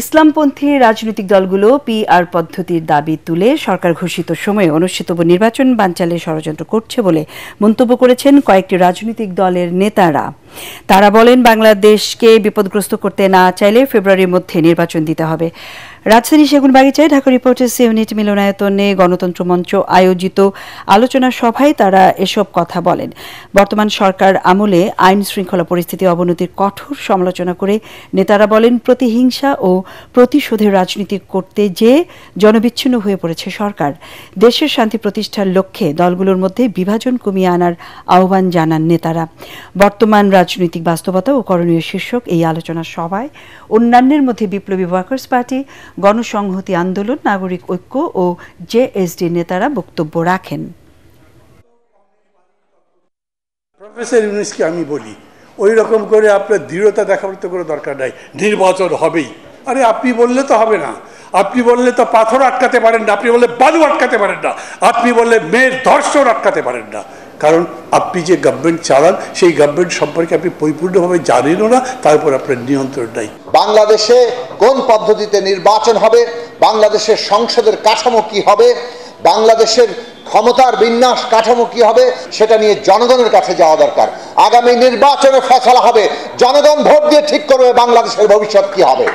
ইসলামপন্থী রাজনৈতিক দলগুলো পিআর পদ্ধতির দাবি তুলে সরকার ঘোষিত সময়ে অনুষ্ঠিতব্য নির্বাচন বানচালে ষড়যন্ত্র করছে বলে মন্তব্য করেছেন কয়েকটি রাজনৈতিক দলের নেতারা। তারা বলেন, বাংলাদেশকে বিপদগ্রস্ত করতে না চাইলে ফেব্রুয়ারির মধ্যে নির্বাচন দিতে হবে। রাজধানী সেগুনবাগিচায় ঢাকা রিপোর্টার্স ইউনিট মিলনায়তনে গণতন্ত্র মঞ্চ আয়োজিত আলোচনা সভায় তারা এসব কথা বলেন। বর্তমান সরকার আমলে আইন শৃঙ্খলা পরিস্থিতি অবনতির কঠোর সমালোচনা করে নেতারা বলেন, প্রতিহিংসা ও প্রতিশোধের রাজনীতি করতে যে জনবিচ্ছিন্ন হয়ে পড়েছে সরকার। দেশের শান্তি প্রতিষ্ঠার লক্ষ্যে দলগুলোর মধ্যে বিভাজন কমিয়ে আনার আহ্বান জানান নেতারা। বর্তমান রাজনৈতিক বাস্তবতা ও করণীয় শীর্ষক এই আলোচনা সভায় অন্যান্যের মধ্যে বিপ্লবী ওয়ার্কার্স পার্টি, গণসংহতি আন্দোলন, নাগরিক ঐক্য ও জেএসডি নেতারা বক্তব্য রাখেন। প্রফেসর ইউনূসকে আমি বলি, ওই রকম করে আপনার দৃঢ়তা দেখাবার তো কোনো দরকার নাই, নির্বাচন হবেই। আরে আপনি বললে তো হবে না, আপনি বললে তো পাথর আটকাতে পারেন না, আপনি বললে বালু আটকাতে পারেন না, আপনি বললে মেয়ের ধর্ষণ আটকাতে পারেন না। কারণ আপনি যে গভর্নমেন্ট চালান সেই গভর্নমেন্ট সম্পর্কে আপনি পরিপূর্ণভাবে জানেনও না, তারপর আপনার নিয়ন্ত্রণ নাই। বাংলাদেশে কোন পদ্ধতিতে নির্বাচন হবে, বাংলাদেশের সংসদের কাঠামো কি হবে, বাংলাদেশের ক্ষমতার বিন্যাস কাঠামো কি হবে, সেটা নিয়ে জনগণের কাছে যাওয়া দরকার। আগামী নির্বাচনে ফয়সালা হবে, জনগণ ভোট দিয়ে ঠিক করবে বাংলাদেশের ভবিষ্যৎ কি হবে।